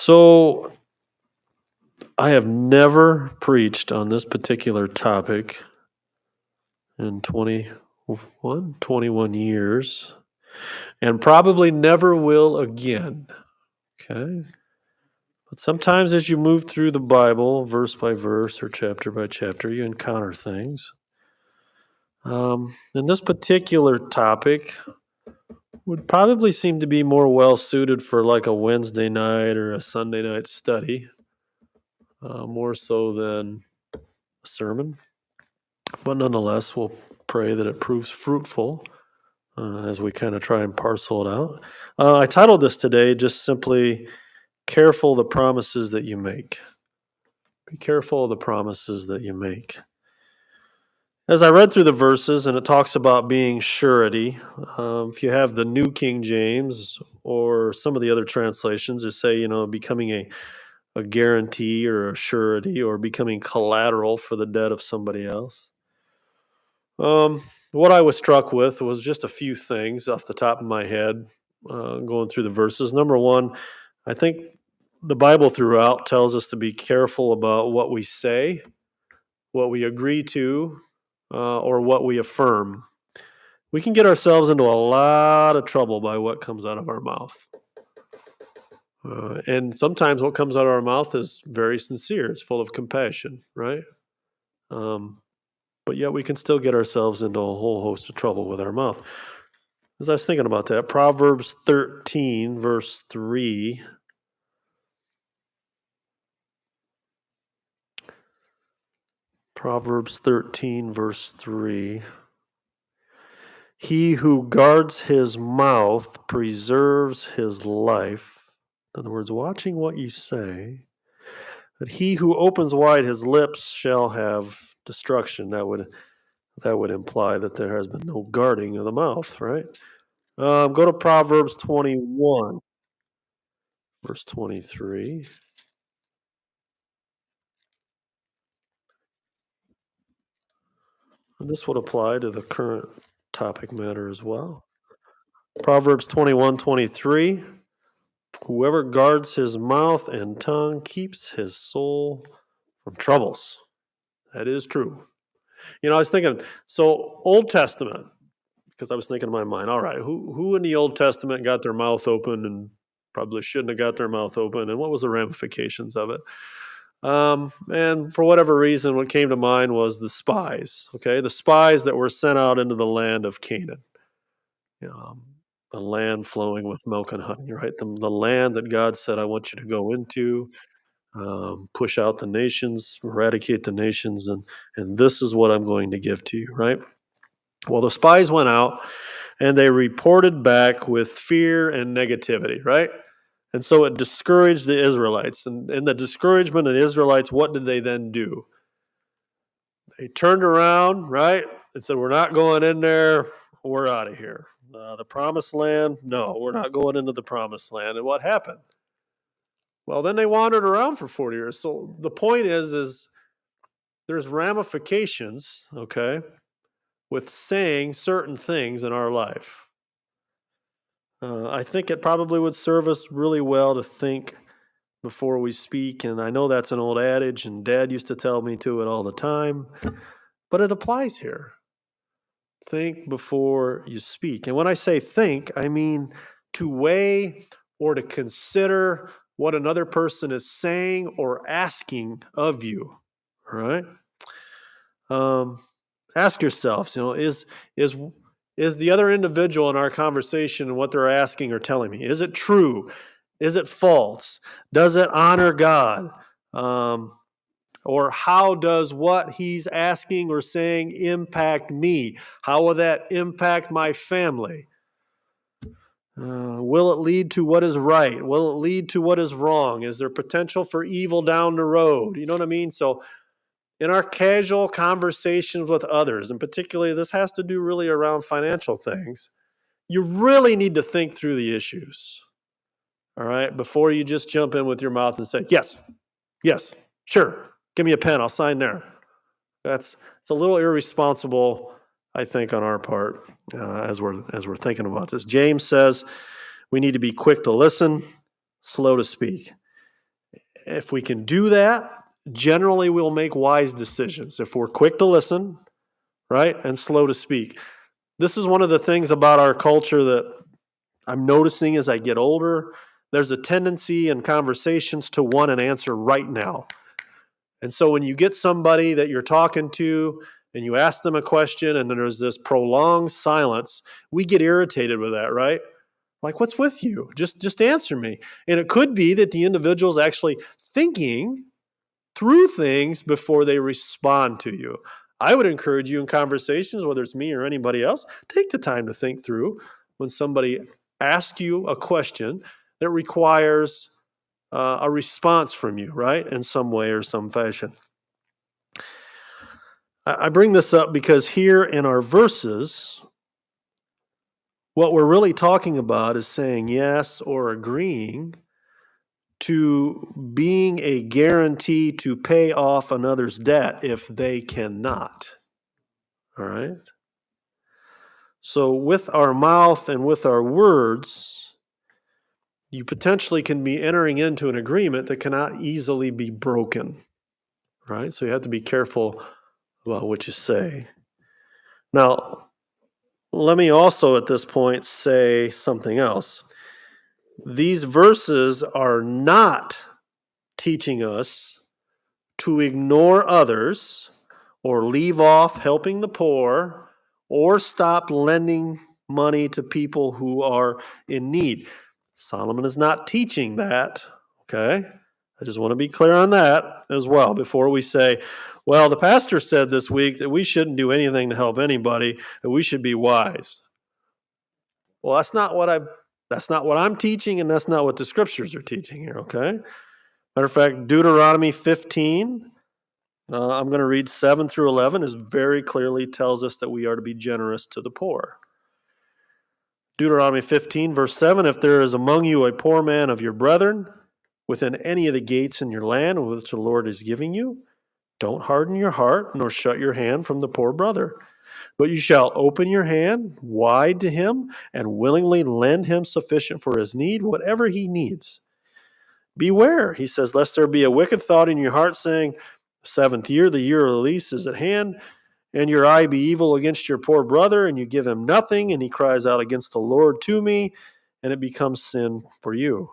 So, I have never preached on this particular topic in 21 years, and probably never will again. Okay. But sometimes as you move through the Bible, verse by verse or chapter by chapter, you encounter things. And this particular topic would probably seem to be more well suited for like a Wednesday night or a Sunday night study, more so than a sermon. But nonetheless, we'll pray that it proves fruitful as we kind of try and parcel it out. I titled this today just simply Careful the Promises That You Make. Be careful of the promises that you make. As I read through the verses, and it talks about being surety, if you have the New King James or some of the other translations, that say, becoming a guarantee or a surety or becoming collateral for the debt of somebody else. What I was struck with was just a few things off the top of my head going through the verses. Number one, I think the Bible throughout tells us to be careful about what we say, what we agree to, or what we affirm. We can get ourselves into a lot of trouble by what comes out of our mouth. And sometimes what comes out of our mouth is very sincere, it's full of compassion, right? But yet we can still get ourselves into a whole host of trouble with our mouth. As I was thinking about that, Proverbs 13, verse 3. Proverbs 13, verse 3. He who guards his mouth preserves his life. In other words, watching what you say. But he who opens wide his lips shall have destruction. That would imply that there has been no guarding of the mouth, right? Go to Proverbs 21, verse 23. And this would apply to the current topic matter as well. Proverbs 21:23. Whoever guards his mouth and tongue keeps his soul from troubles. That is true. I was thinking, so Old Testament, because I was thinking in my mind, all right, who in the Old Testament got their mouth open and probably shouldn't have got their mouth open, and what was the ramifications of it? And for whatever reason, what came to mind was the spies. Okay, the spies that were sent out into the land of Canaan, um, the land flowing with milk and honey. Right, the land that God said, "I want you to go into, push out the nations, eradicate the nations, and this is what I'm going to give to you." Right. Well, the spies went out and they reported back with fear and negativity. Right. And so it discouraged the Israelites. And in the discouragement of the Israelites, what did they then do? They turned around, right, and said, "We're not going in there. We're out of here. The promised land, no, we're not going into the promised land." And what happened? Well, then they wandered around for 40 years. So the point is there's ramifications, okay, with saying certain things in our life. I think it probably would serve us really well to think before we speak. And I know that's an old adage, and Dad used to tell me to it all the time, but it applies here. Think before you speak. And when I say think, I mean to weigh or to consider what another person is saying or asking of you. All right. Ask yourselves, is the other individual in our conversation and what they're asking or telling me, is it true? Is it false? Does it honor God? Or how does what he's asking or saying impact me? How will that impact my family? Will it lead to what is right? Will it lead to what is wrong? Is there potential for evil down the road? You know what I mean? So, in our casual conversations with others, and particularly this has to do really around financial things, you really need to think through the issues, all right, before you just jump in with your mouth and say, yes, yes, sure, give me a pen, I'll sign there. It's a little irresponsible, I think, on our part as we're thinking about this. James says we need to be quick to listen, slow to speak. If we can do that, generally we'll make wise decisions. If we're quick to listen, right, and slow to speak. This is one of the things about our culture that I'm noticing as I get older. There's a tendency in conversations to want an answer right now. And so when you get somebody that you're talking to and you ask them a question and then there's this prolonged silence, we get irritated with that, right? Like, what's with you? Just answer me. And it could be that the individual's actually thinking through things before they respond to you. I would encourage you in conversations, whether it's me or anybody else, take the time to think through when somebody asks you a question that requires a response from you, right? In some way or some fashion. I bring this up because here in our verses, what we're really talking about is saying yes or agreeing to being a guarantee to pay off another's debt if they cannot. All right? So, with our mouth and with our words, you potentially can be entering into an agreement that cannot easily be broken. Right? So, you have to be careful about what you say. Now, let me also at this point say something else. These verses are not teaching us to ignore others or leave off helping the poor or stop lending money to people who are in need. Solomon is not teaching that, okay? I just want to be clear on that as well before we say, well, the pastor said this week that we shouldn't do anything to help anybody, that we should be wise. Well, that's not what I'm teaching, and that's not what the scriptures are teaching here, okay? Matter of fact, Deuteronomy 15, I'm going to read 7 through 11, is very clearly tells us that we are to be generous to the poor. Deuteronomy 15, verse 7, if there is among you a poor man of your brethren within any of the gates in your land which the Lord is giving you, don't harden your heart nor shut your hand from the poor brother. But you shall open your hand wide to him and willingly lend him sufficient for his need, whatever he needs. Beware, he says, lest there be a wicked thought in your heart saying, the seventh year, the year of release is at hand, and your eye be evil against your poor brother, and you give him nothing, and he cries out against the Lord to me, and it becomes sin for you.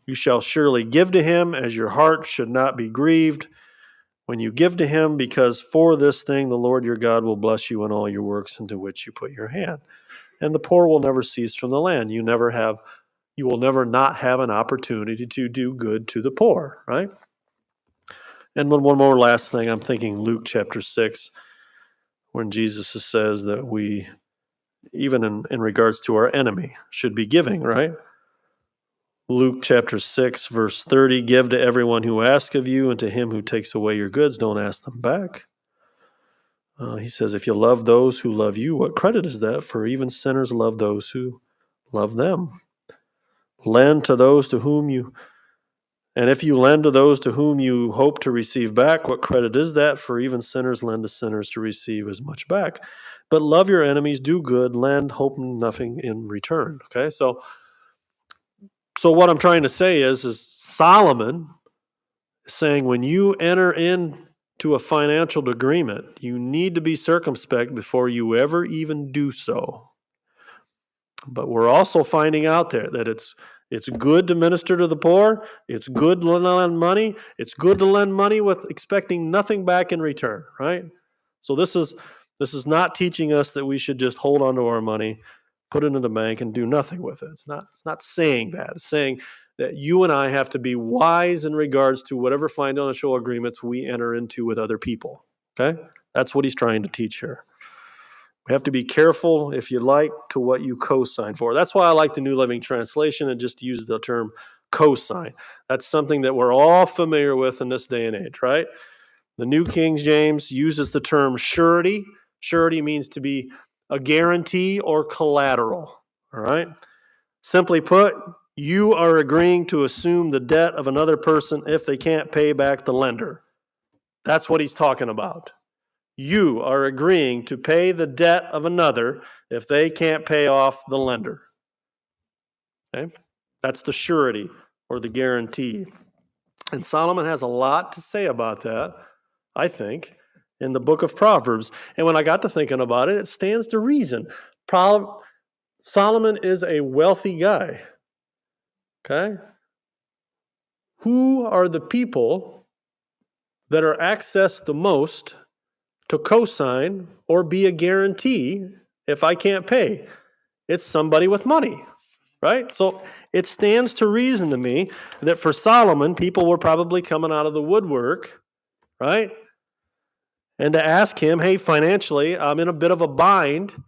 You shall surely give to him, as your heart should not be grieved when you give to him, because for this thing the Lord your God will bless you in all your works into which you put your hand. And the poor will never cease from the land. You will never not have an opportunity to do good to the poor, right? And one more last thing, I'm thinking Luke chapter 6, when Jesus says that we, even in regards to our enemy, should be giving, right? Luke chapter 6, verse 30, give to everyone who asks of you, and to him who takes away your goods, don't ask them back. He says, if you love those who love you, what credit is that? For even sinners love those who love them. Lend to those to whom you, and if you lend to those to whom you hope to receive back, what credit is that? For even sinners lend to sinners to receive as much back. But love your enemies, do good, lend, hope nothing in return. Okay, so what I'm trying to say is Solomon is saying when you enter into a financial agreement, you need to be circumspect before you ever even do so. But we're also finding out there that it's good to minister to the poor. It's good to lend money. It's good to lend money with expecting nothing back in return, right? So this is not teaching us that we should just hold on to our money, put it in the bank, and do nothing with it. It's not saying that. It's saying that you and I have to be wise in regards to whatever financial agreements we enter into with other people. Okay? That's what he's trying to teach here. We have to be careful, if you like, to what you co-sign for. That's why I like the New Living Translation and just use the term co-sign. That's something that we're all familiar with in this day and age, right? The New King James uses the term surety. Surety means to be a guarantee or collateral, all right? Simply put, you are agreeing to assume the debt of another person if they can't pay back the lender. That's what he's talking about. You are agreeing to pay the debt of another if they can't pay off the lender. Okay? That's the surety or the guarantee. And Solomon has a lot to say about that, I think, in the book of Proverbs. And when I got to thinking about it, it stands to reason. Solomon is a wealthy guy. Okay? Who are the people that are accessed the most to co-sign or be a guarantee if I can't pay? It's somebody with money, right? So it stands to reason to me that for Solomon, people were probably coming out of the woodwork, right? And to ask him, hey, financially, I'm in a bit of a bind.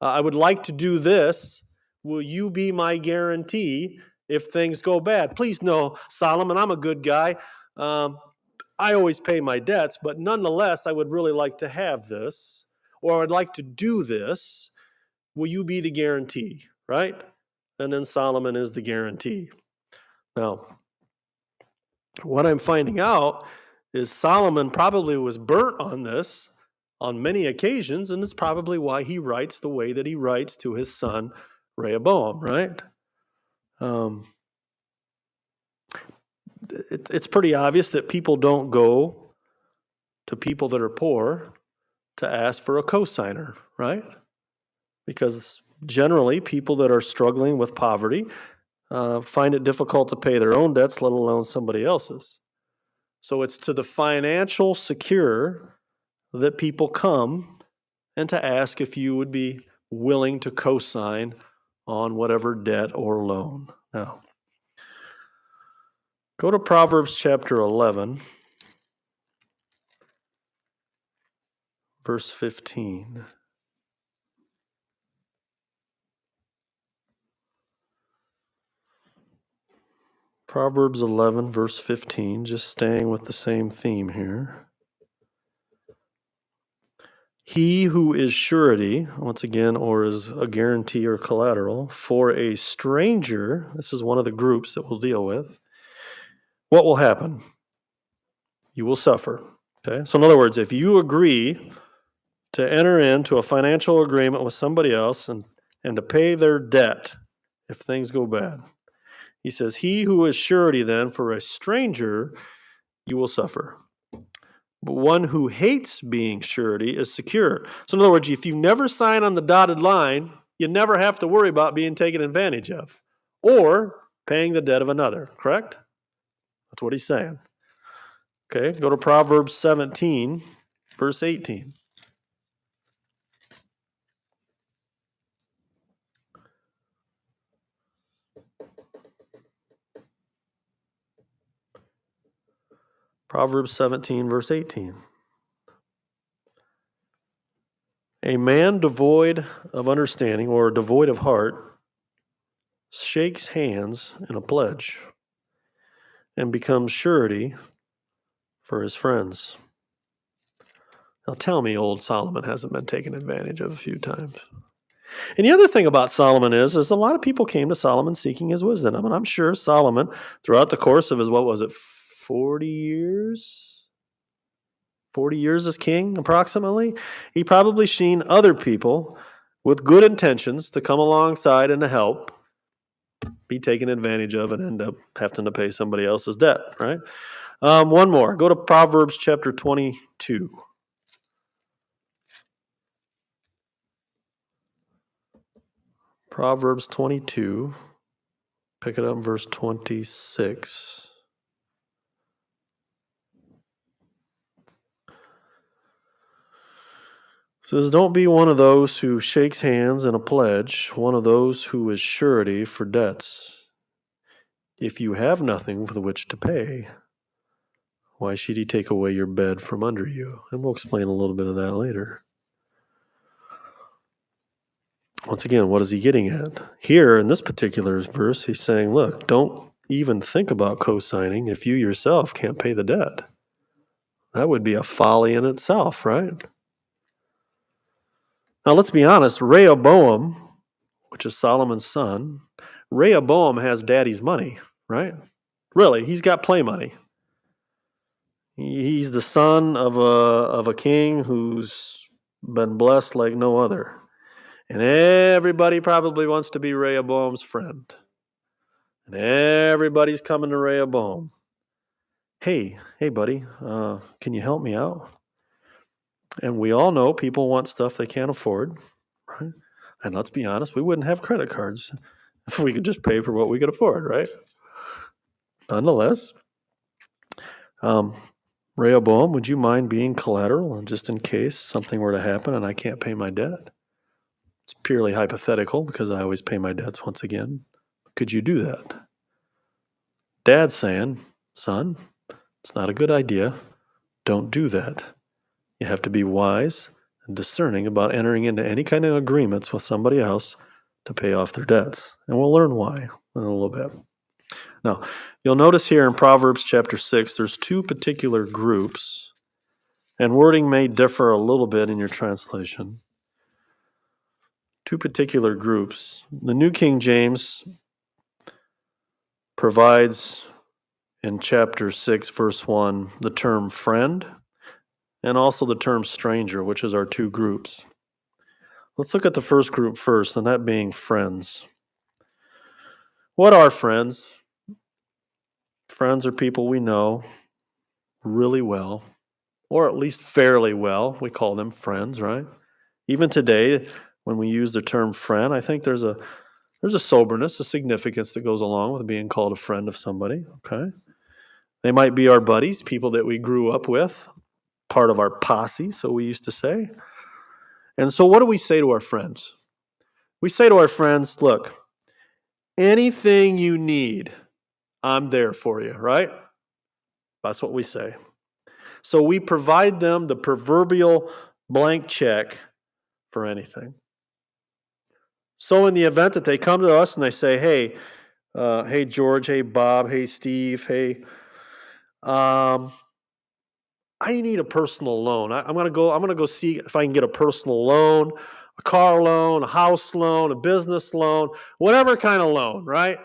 I would like to do this. Will you be my guarantee if things go bad? Please know, Solomon, I'm a good guy. I always pay my debts, but nonetheless, I would really like to have this, or I'd like to do this. Will you be the guarantee, right? And then Solomon is the guarantee. Now, what I'm finding out is Solomon probably was burnt on this on many occasions, and it's probably why he writes the way that he writes to his son Rehoboam, right? It's pretty obvious that people don't go to people that are poor to ask for a cosigner, right? Because generally, people that are struggling with poverty find it difficult to pay their own debts, let alone somebody else's. So it's to the financial secure that people come and to ask if you would be willing to co-sign on whatever debt or loan. Now, go to Proverbs chapter 11, verse 15. Proverbs 11, verse 15, just staying with the same theme here. He who is surety, once again, or is a guarantee or collateral, for a stranger, this is one of the groups that we'll deal with, what will happen? You will suffer. Okay? So in other words, if you agree to enter into a financial agreement with somebody else and to pay their debt if things go bad, he says, he who is surety then for a stranger, you will suffer. But one who hates being surety is secure. So in other words, if you never sign on the dotted line, you never have to worry about being taken advantage of or paying the debt of another, correct? That's what he's saying. Okay, go to Proverbs 17, verse 18. Proverbs 17, verse 18. A man devoid of understanding or devoid of heart shakes hands in a pledge and becomes surety for his friends. Now tell me old Solomon hasn't been taken advantage of a few times. And the other thing about Solomon is a lot of people came to Solomon seeking his wisdom. I mean, I'm sure Solomon, throughout the course of his, 40 years? 40 years as king, approximately? He probably seen other people with good intentions to come alongside and to help be taken advantage of and end up having to pay somebody else's debt, right? One more. Go to Proverbs chapter 22. Proverbs 22. Pick it up in verse 26. It says, don't be one of those who shakes hands in a pledge, one of those who is surety for debts. If you have nothing with which to pay, why should he take away your bed from under you? And we'll explain a little bit of that later. Once again, what is he getting at? Here in this particular verse, he's saying, look, don't even think about co-signing if you yourself can't pay the debt. That would be a folly in itself, right? Now, let's be honest. Rehoboam, which is Solomon's son, Rehoboam has daddy's money, right? Really, he's got play money. He's the son of a king who's been blessed like no other. And everybody probably wants to be Rehoboam's friend. And everybody's coming to Rehoboam. hey, buddy, can you help me out? And we all know people want stuff they can't afford, right? And let's be honest, we wouldn't have credit cards if we could just pay for what we could afford, right? Nonetheless, Rehoboam, would you mind being collateral just in case something were to happen and I can't pay my debt? It's purely hypothetical because I always pay my debts once again. Could you do that? Dad's saying, son, it's not a good idea. Don't do that. You have to be wise and discerning about entering into any kind of agreements with somebody else to pay off their debts. And we'll learn why in a little bit. Now, you'll notice here in Proverbs chapter 6, there's two particular groups, and wording may differ a little bit in your translation. Two particular groups. The New King James provides in chapter 6, verse 1, the term friend and also the term stranger, which is our two groups. Let's look at the first group first, and that being friends. What are friends? Friends are people we know really well, or at least fairly well. We call them friends, right? Even today, when we use the term friend, I think there's a soberness, a significance that goes along with being called a friend of somebody, okay? They might be our buddies, people that we grew up with, part of our posse, so we used to say. And so what do we say to our friends? We say to our friends, look, anything you need, I'm there for you, right? That's what we say. So we provide them the proverbial blank check for anything. So in the event that they come to us and they say, hey George, hey Bob, hey Steve, hey, I need a personal loan. I'm gonna go see if I can get a personal loan, a car loan, a house loan, a business loan, whatever kind of loan, right?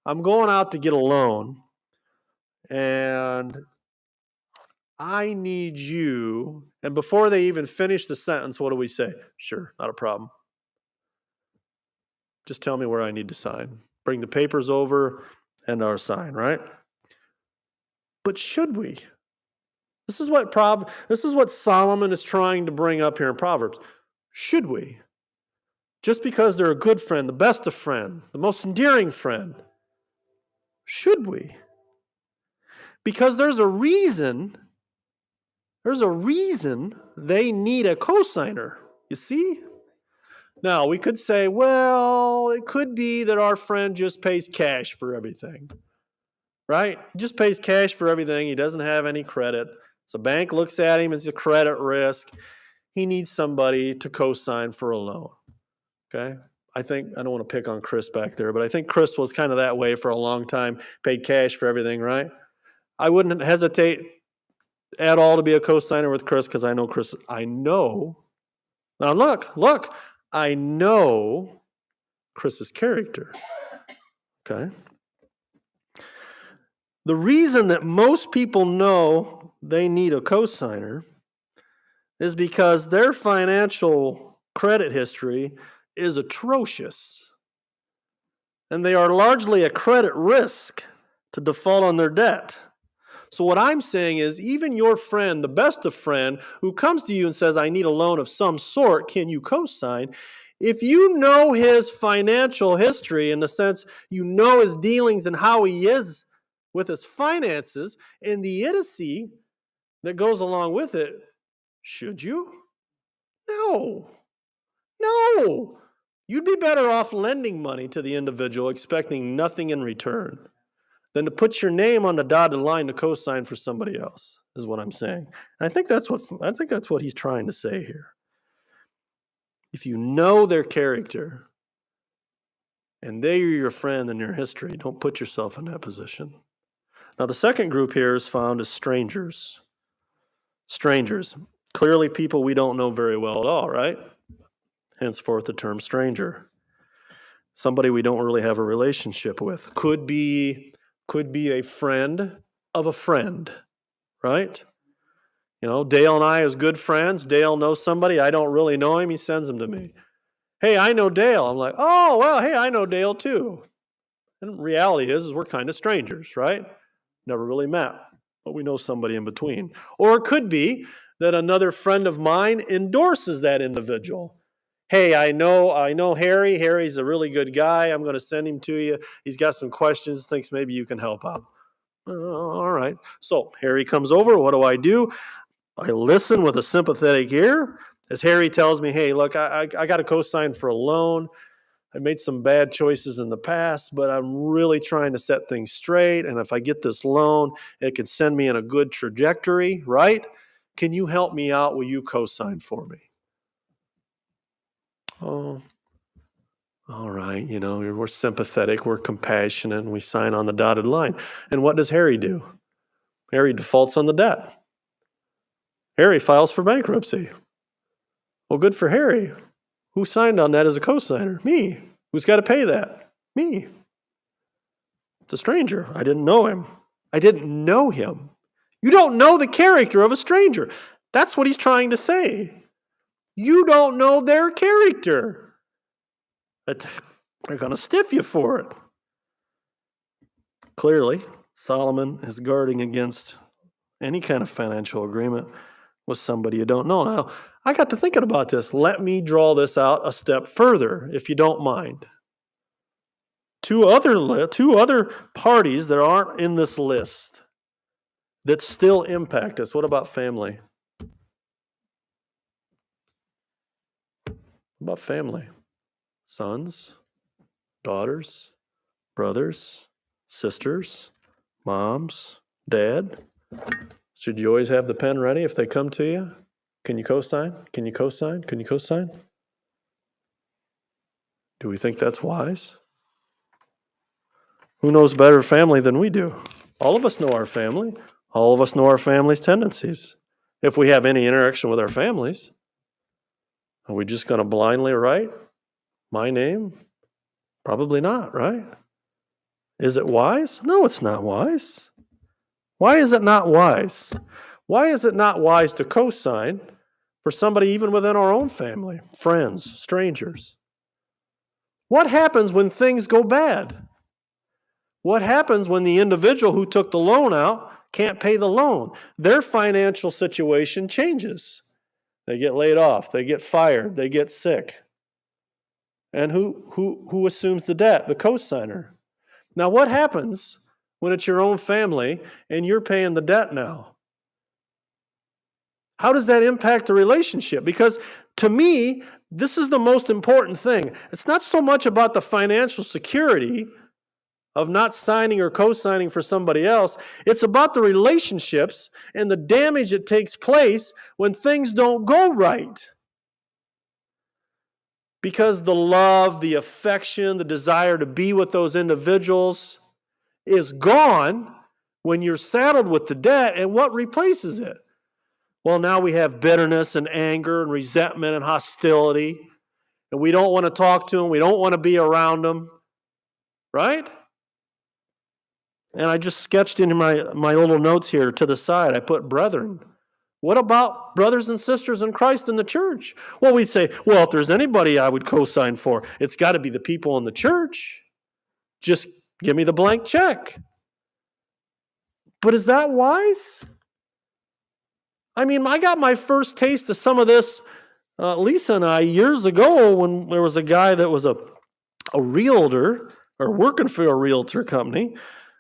I'm going out to get a loan, and I need you. And before they even finish the sentence, what do we say? Sure, not a problem. Just tell me where I need to sign. Bring the papers over and our sign, right? But should we? This is what Solomon is trying to bring up here in Proverbs. Should we? Just because they're a good friend, the best of friends, the most endearing friend. Should we? Because there's a reason they need a cosigner. You see? Now, we could say, well, it could be that our friend just pays cash for everything. Right? He just pays cash for everything. He doesn't have any credit. So bank looks at him as a credit risk. He needs somebody to co-sign for a loan. Okay? I don't want to pick on Chris back there, but I think Chris was kind of that way for a long time, paid cash for everything, right? I wouldn't hesitate at all to be a co-signer with Chris because I know Chris. Now look, I know Chris's character. Okay? The reason that most people know they need a cosigner is because their financial credit history is atrocious. And they are largely a credit risk to default on their debt. So what I'm saying is even your friend, the best of friend, who comes to you and says, I need a loan of some sort, can you cosign? If you know his financial history in the sense you know his dealings and how he is with his finances and the idiocy that goes along with it, should you? No. You'd be better off lending money to the individual expecting nothing in return than to put your name on the dotted line to co-sign for somebody else, is what I'm saying. And I think that's what he's trying to say here. If you know their character and they are your friend in your history, don't put yourself in that position. Now, the second group here is found as strangers. Strangers. Clearly people we don't know very well at all, right? Henceforth the term stranger. Somebody we don't really have a relationship with. Could be a friend of a friend, right? You know, Dale and I as good friends. Dale knows somebody. I don't really know him. He sends them to me. Hey, I know Dale. I'm like, oh, well, hey, I know Dale too. And reality is we're kind of strangers, right? Never really met. but we know somebody in between. Or it could be that another friend of mine endorses that individual. Hey, I know Harry. Harry's a really good guy. I'm going to send him to you. He's got some questions, thinks maybe you can help out. All right. So Harry comes over. What do? I listen with a sympathetic ear as Harry tells me, hey, look, I got a co-sign for a loan. I made some bad choices in the past, but I'm really trying to set things straight. And if I get this loan, it can send me in a good trajectory, right? Can you help me out? Will you co-sign for me? Oh, all right. We're sympathetic, we're compassionate, and we sign on the dotted line. And what does Harry do? Harry defaults on the debt. Harry files for bankruptcy. Well, good for Harry. Who signed on that as a co-signer? Me. Who's got to pay that? Me. It's a stranger. I didn't know him. You don't know the character of a stranger. That's what he's trying to say. You don't know their character. But they're going to stiff you for it. Clearly, Solomon is guarding against any kind of financial agreement with somebody you don't know. Now, I got to thinking about this. Let me draw this out a step further, if you don't mind. Two other parties that aren't in this list that still impact us. What about family? What about family? Sons, daughters, brothers, sisters, moms, dad. Should you always have the pen ready if they come to you? Can you co-sign? Can you co-sign? Can you co-sign? Do we think that's wise? Who knows better family than we do? All of us know our family. All of us know our family's tendencies. If we have any interaction with our families, are we just going to blindly write my name? Probably not, right? Is it wise? No, it's not wise. Why is it not wise? Why is it not wise to co-sign for somebody even within our own family, friends, strangers? What happens when things go bad? What happens when the individual who took the loan out can't pay the loan? Their financial situation changes. They get laid off, they get fired, they get sick. And who assumes the debt? The co-signer. Now, what happens when it's your own family and you're paying the debt now? How does that impact the relationship? Because to me, this is the most important thing. It's not so much about the financial security of not signing or co-signing for somebody else. It's about the relationships and the damage that takes place when things don't go right. Because the love, the affection, the desire to be with those individuals is gone when you're saddled with the debt. And what replaces it? Well, now we have bitterness and anger and resentment and hostility. And we don't want to talk to them. We don't want to be around them. Right? And I just sketched in my little notes here to the side. I put brethren. What about brothers and sisters in Christ in the church? Well, we'd say, well, if there's anybody I would co-sign for, it's got to be the people in the church. Just give me the blank check. But is that wise? I mean, I got my first taste of some of this, Lisa and I, years ago when there was a guy that was a realtor or working for a realtor company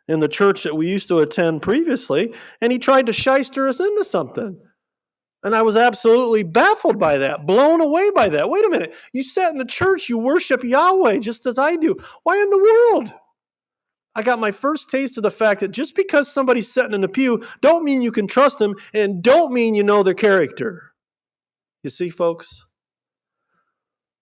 in the church that we used to attend previously, and he tried to shyster us into something. And I was absolutely baffled by that, blown away by that. Wait a minute, you sat in the church, you worship Yahweh just as I do. Why in the world? I got my first taste of the fact that just because somebody's sitting in the pew, don't mean you can trust them, and don't mean you know their character. You see, folks?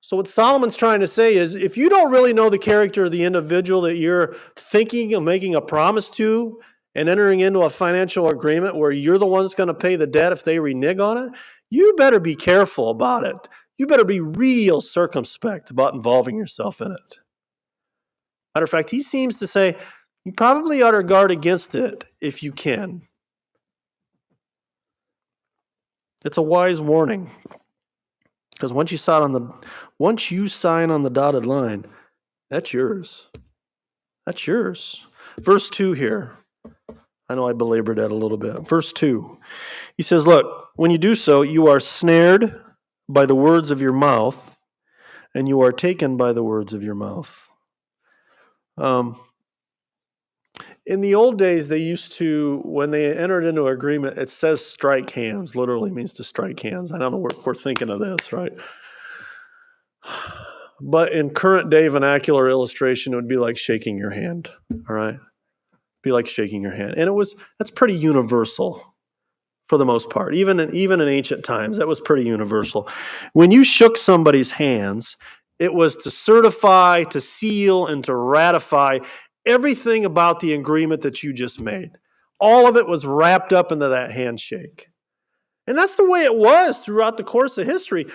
So what Solomon's trying to say is, if you don't really know the character of the individual that you're thinking of making a promise to and entering into a financial agreement where you're the one that's going to pay the debt if they renege on it, you better be careful about it. You better be real circumspect about involving yourself in it. Matter of fact, he seems to say you probably ought to guard against it if you can. It's a wise warning. Because once you sign on the dotted line, that's yours. That's yours. Verse 2 here. I know I belabored that a little bit. Verse 2, he says, look, when you do so, you are snared by the words of your mouth, and you are taken by the words of your mouth. In the old days, they used to, when they entered into an agreement, it says strike hands, literally means to strike hands. I don't know what we're thinking of this, right? But in current day vernacular illustration, it would be like shaking your hand, all right? Be like shaking your hand. And that's pretty universal for the most part. Even in ancient times, that was pretty universal. When you shook somebody's hands, it was to certify, to seal, and to ratify everything about the agreement that you just made. All of it was wrapped up into that handshake. And that's the way it was throughout the course of history.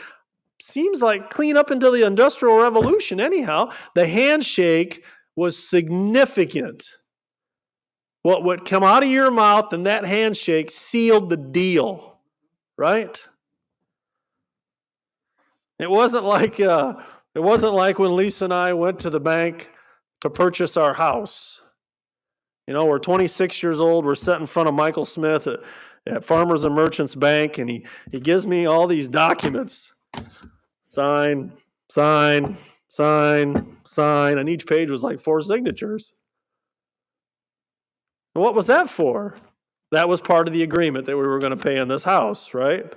Seems like clean up until the Industrial Revolution anyhow. The handshake was significant. What would come out of your mouth and that handshake sealed the deal, right? It wasn't like when Lisa and I went to the bank to purchase our house. You know, we're 26 years old. We're sitting in front of Michael Smith at Farmers and Merchants Bank, and he gives me all these documents. Sign, sign, sign, sign. And each page was like 4 signatures. And what was that for? That was part of the agreement that we were going to pay on this house, right?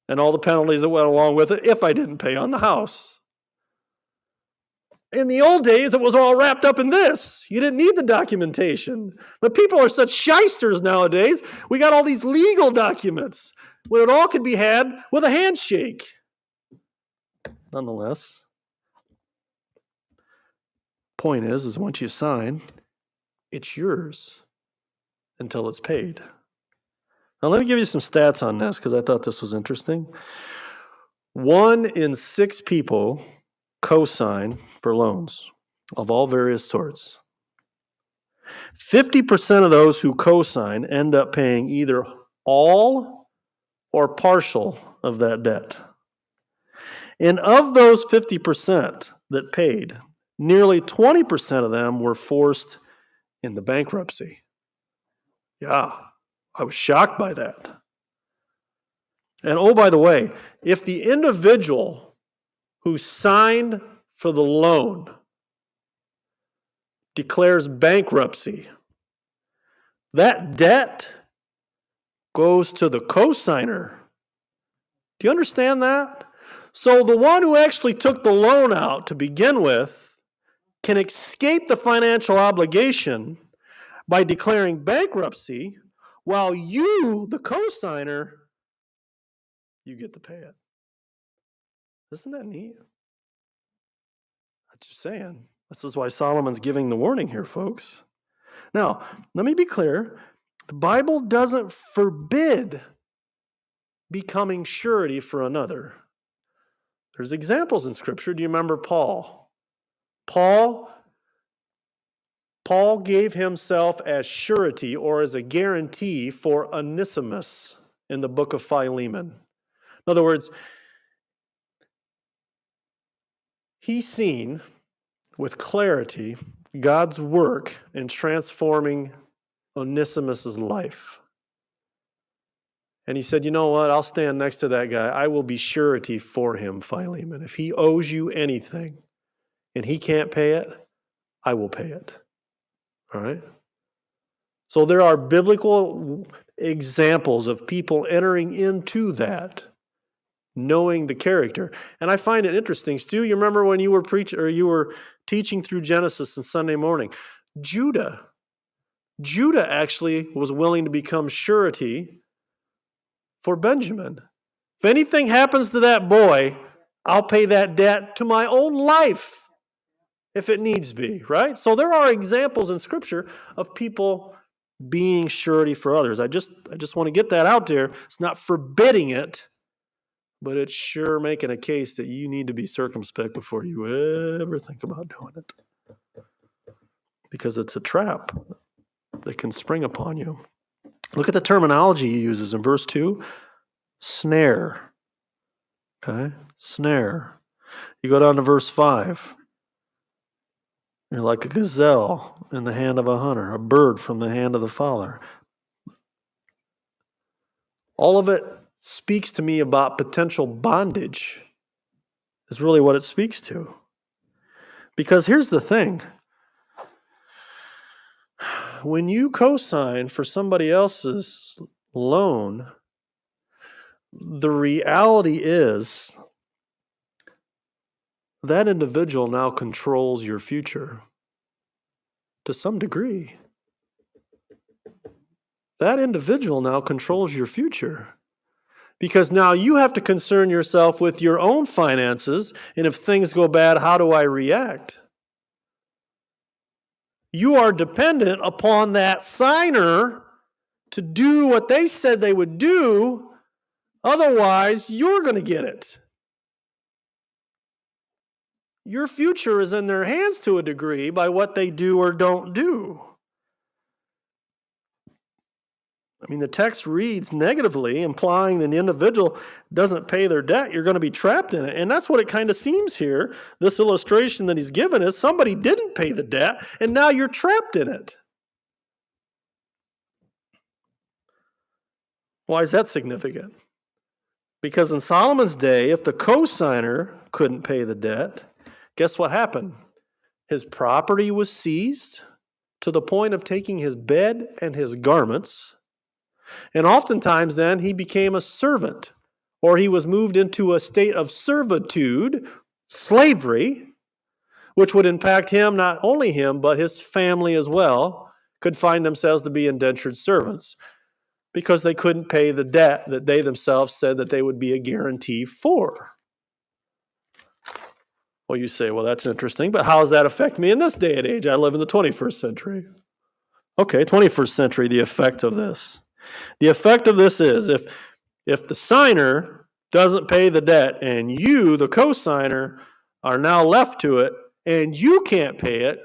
And all the penalties that went along with it if I didn't pay on the house. In the old days, it was all wrapped up in this. You didn't need the documentation. But people are such shysters nowadays. We got all these legal documents when it all could be had with a handshake. Nonetheless, point is once you sign, it's yours until it's paid. Now, let me give you some stats on this because I thought this was interesting. 1 in 6 people co-sign for loans of all various sorts. 50% of those who co-sign end up paying either all or partial of that debt. And of those 50% that paid, nearly 20% of them were forced into bankruptcy. Yeah, I was shocked by that. And oh, by the way, if the individual who signed for the loan declares bankruptcy, that debt goes to the cosigner. Do you understand that? So the one who actually took the loan out to begin with can escape the financial obligation by declaring bankruptcy, while you, the cosigner, you get to pay it. Isn't that neat? I'm just saying. This is why Solomon's giving the warning here, folks. Now, let me be clear. The Bible doesn't forbid becoming surety for another. There's examples in Scripture. Do you remember Paul? Paul gave himself as surety or as a guarantee for Onesimus in the book of Philemon. In other words, he's seen with clarity God's work in transforming Onesimus' life. And he said, you know what? I'll stand next to that guy. I will be surety for him, Philemon. If he owes you anything and he can't pay it, I will pay it. All right? So there are biblical examples of people entering into that, knowing the character. And I find it interesting. Stu, you remember when you were teaching through Genesis on Sunday morning? Judah actually was willing to become surety for Benjamin. If anything happens to that boy, I'll pay that debt to my own life if it needs be, right? So there are examples in Scripture of people being surety for others. I just want to get that out there. It's not forbidding it, but it's sure making a case that you need to be circumspect before you ever think about doing it. Because it's a trap that can spring upon you. Look at the terminology he uses in verse 2. Snare. Okay? Snare. You go down to verse 5. You're like a gazelle in the hand of a hunter, a bird from the hand of the fowler. All of it speaks to me about potential bondage, is really what it speaks to. Because here's the thing. When you co-sign for somebody else's loan, the reality is that individual now controls your future to some degree. That individual now controls your future. Because now you have to concern yourself with your own finances, and if things go bad, how do I react? You are dependent upon that signer to do what they said they would do, otherwise you're going to get it. Your future is in their hands to a degree by what they do or don't do. I mean, the text reads negatively, implying that the individual doesn't pay their debt, you're going to be trapped in it. And that's what it kind of seems here. This illustration that he's given is somebody didn't pay the debt, and now you're trapped in it. Why is that significant? Because in Solomon's day, if the co-signer couldn't pay the debt, guess what happened? His property was seized to the point of taking his bed and his garments. And oftentimes then he became a servant, or he was moved into a state of servitude, slavery, which would impact him, not only him, but his family as well, could find themselves to be indentured servants because they couldn't pay the debt that they themselves said that they would be a guarantee for. Well, you say, well, that's interesting, but how does that affect me in this day and age? I live in the 21st century. Okay, 21st century, the effect of this. The effect of this is if the signer doesn't pay the debt and you, the co-signer, are now left to it and you can't pay it,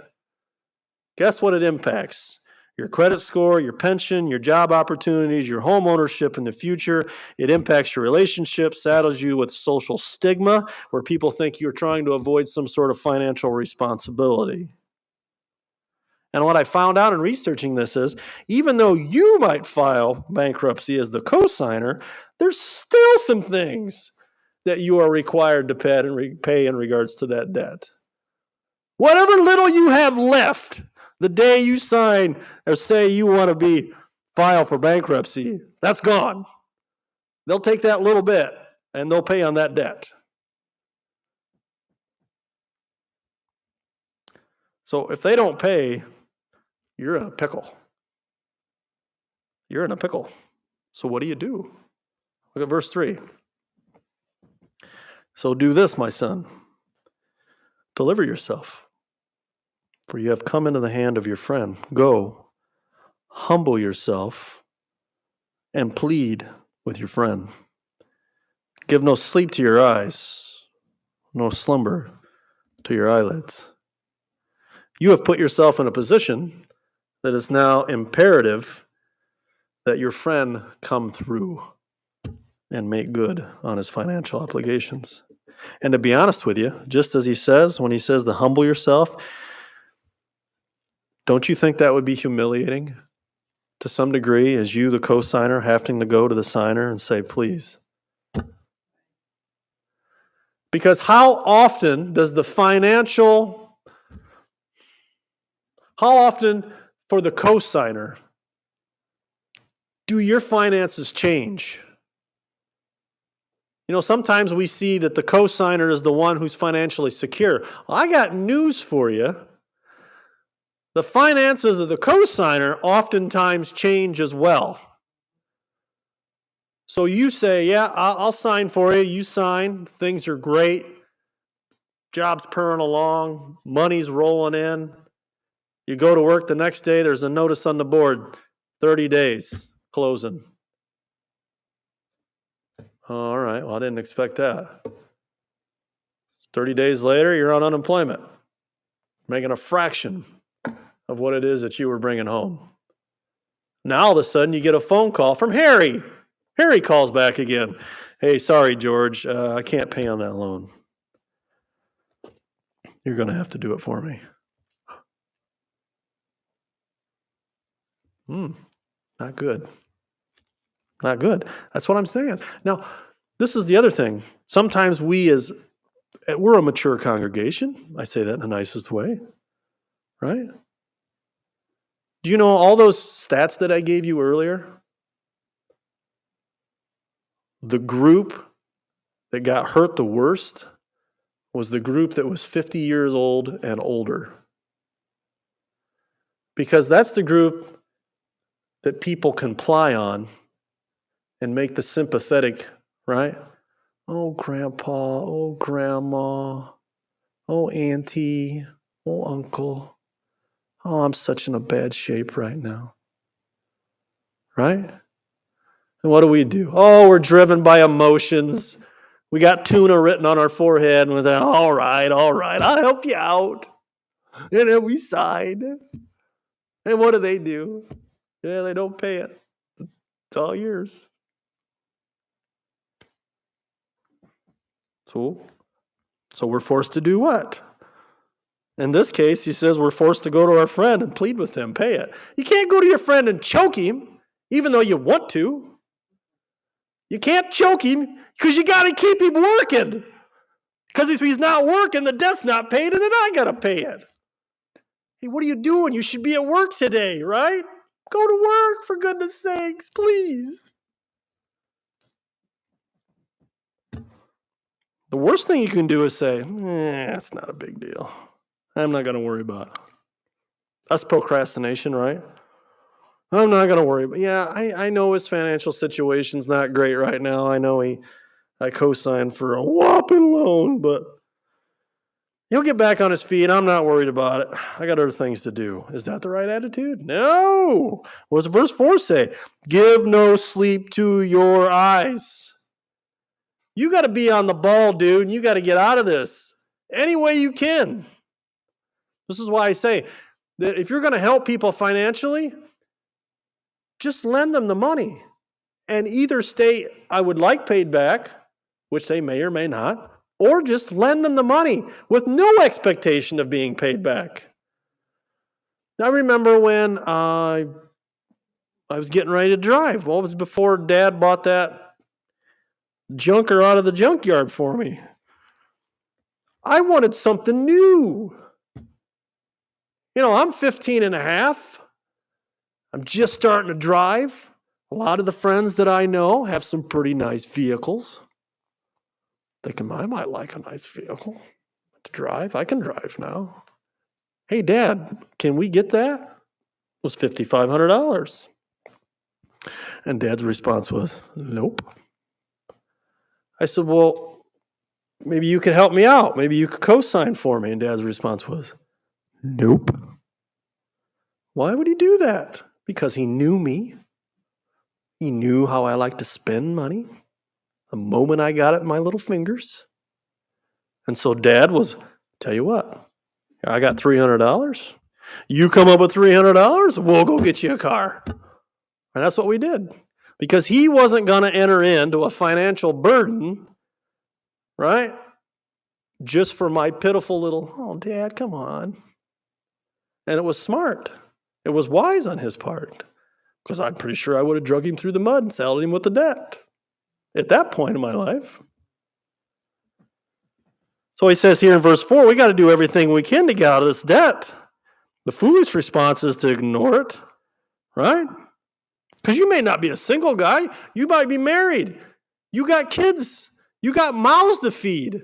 guess what it impacts? Your credit score, your pension, your job opportunities, your home ownership in the future. It impacts your relationship, saddles you with social stigma, where people think you're trying to avoid some sort of financial responsibility. And what I found out in researching this is, even though you might file bankruptcy as the co-signer, there's still some things that you are required to pay in regards to that debt. Whatever little you have left the day you sign or say you want to file for bankruptcy, that's gone. They'll take that little bit and they'll pay on that debt. So if they don't pay, you're in a pickle. You're in a pickle. So what do you do? Look at verse 3. So do this, my son. Deliver yourself, for you have come into the hand of your friend. Go, humble yourself, and plead with your friend. Give no sleep to your eyes, no slumber to your eyelids. You have put yourself in a position that is now imperative that your friend come through and make good on his financial obligations. And to be honest with you, just as he says, when he says to humble yourself, don't you think that would be humiliating to some degree, as you, the co-signer, having to go to the signer and say, please? Because how often for the co-signer do your finances change? You know, sometimes we see that the co-signer is the one who's financially secure. Well, I got news for you. The finances of the co-signer oftentimes change as well. So you say, yeah, I'll sign for you. You sign. Things are great. Job's purring along. Money's rolling in. You go to work the next day, there's a notice on the board, 30 days, closing. All right, well, I didn't expect that. 30 days later, you're on unemployment, making a fraction of what it is that you were bringing home. Now, all of a sudden, you get a phone call from Harry. Harry calls back again. Hey, sorry, George, I can't pay on that loan. You're going to have to do it for me. Not good. Not good. That's what I'm saying. Now, this is the other thing. Sometimes we're a mature congregation. I say that in the nicest way, right? Do you know all those stats that I gave you earlier? The group that got hurt the worst was the group that was 50 years old and older. Because that's the group that people can ply on and make the sympathetic, right? Oh, grandpa, oh, grandma, oh, auntie, oh, uncle. Oh, I'm such in a bad shape right now. Right? And what do? Oh, we're driven by emotions. We got tuna written on our forehead, and we're like, all right, I'll help you out. And then we sighed. And what do? Yeah, they don't pay it. It's all yours. So we're forced to do what? In this case, he says we're forced to go to our friend and plead with him, pay it. You can't go to your friend and choke him, even though you want to. You can't choke him because you got to keep him working. Because if he's not working, the debt's not paid, and then I got to pay it. Hey, what are you doing? You should be at work today, right? Go to work, for goodness sakes, please. The worst thing you can do is say, it's not a big deal. I'm not going to worry about it. That's procrastination, right? I'm not going to worry. But yeah, I know his financial situation's not great right now. I know I co-signed for a whopping loan, but he'll get back on his feet. I'm not worried about it. I got other things to do. Is that the right attitude? No. What does verse 4 say? Give no sleep to your eyes. You got to be on the ball, dude. You got to get out of this any way you can. This is why I say that if you're going to help people financially, just lend them the money and either state, I would like paid back, which they may or may not, or just lend them the money with no expectation of being paid back. I remember when I was getting ready to drive. Well, it was before Dad bought that junker out of the junkyard for me. I wanted something new. I'm 15 and a half. I'm just starting to drive. A lot of the friends that I know have some pretty nice vehicles. Thinking I might like a nice vehicle to drive. I can drive now. Hey, Dad, can we get that? It was $5,500. And Dad's response was, nope. I said, well, maybe you could help me out. Maybe you could co-sign for me. And Dad's response was, nope. Why would he do that? Because he knew me. He knew how I like to spend money the moment I got it in my little fingers. And so Dad was, tell you what, I got $300. You come up with $300, we'll go get you a car. And that's what we did. Because he wasn't going to enter into a financial burden, right? Just for my pitiful little, oh, Dad, come on. And it was smart. It was wise on his part. Because I'm pretty sure I would have drug him through the mud and saddled him with the debt at that point in my life. So he says here in verse 4, we got to do everything we can to get out of this debt. The foolish response is to ignore it, right? Because you may not be a single guy. You might be married. You got kids. You got mouths to feed.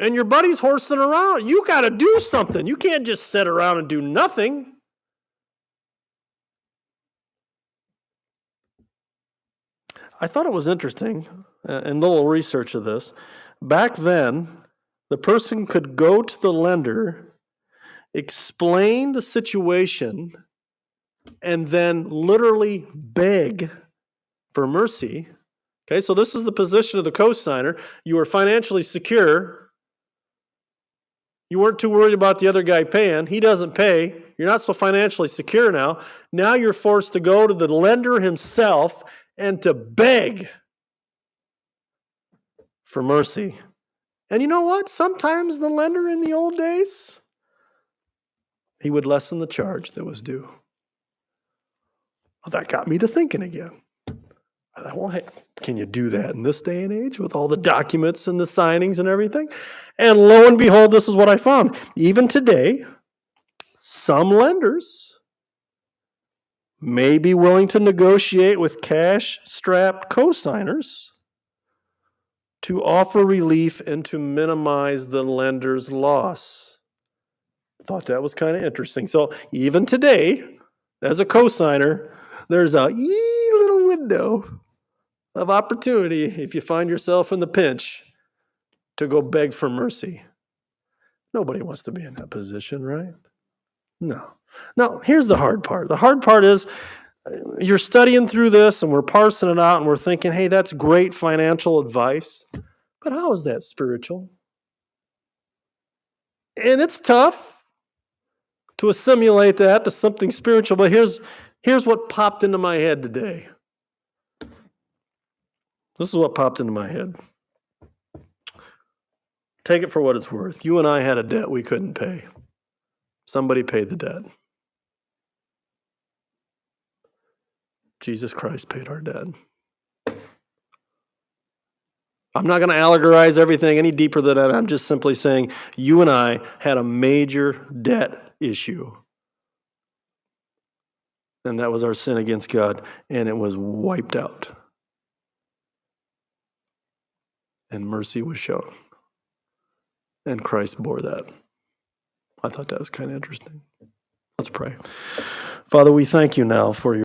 And your buddy's horsing around. You got to do something. You can't just sit around and do nothing. I thought it was interesting, and little research of this. Back then, the person could go to the lender, explain the situation, and then literally beg for mercy. Okay, so this is the position of the cosigner. You are financially secure. You weren't too worried about the other guy paying. He doesn't pay. You're not so financially secure now. Now you're forced to go to the lender himself and to beg for mercy. And you know what? Sometimes the lender in the old days, he would lessen the charge that was due. Well, that got me to thinking again. I thought, well, hey, can you do that in this day and age with all the documents and the signings and everything? And lo and behold, this is what I found. Even today, some lenders may be willing to negotiate with cash-strapped cosigners to offer relief and to minimize the lender's loss. Thought that was kind of interesting. So even today, as a cosigner, there's a little window of opportunity if you find yourself in the pinch to go beg for mercy. Nobody wants to be in that position, right? No. Now, here's the hard part. The hard part is you're studying through this and we're parsing it out and we're thinking, hey, that's great financial advice, but how is that spiritual? And it's tough to assimilate that to something spiritual, but here's what popped into my head today. This is what popped into my head. Take it for what it's worth. You and I had a debt we couldn't pay. Somebody paid the debt. Jesus Christ paid our debt. I'm not going to allegorize everything any deeper than that. I'm just simply saying you and I had a major debt issue. And that was our sin against God, and it was wiped out. And mercy was shown. And Christ bore that. I thought that was kind of interesting. Let's pray. Father, we thank you now for your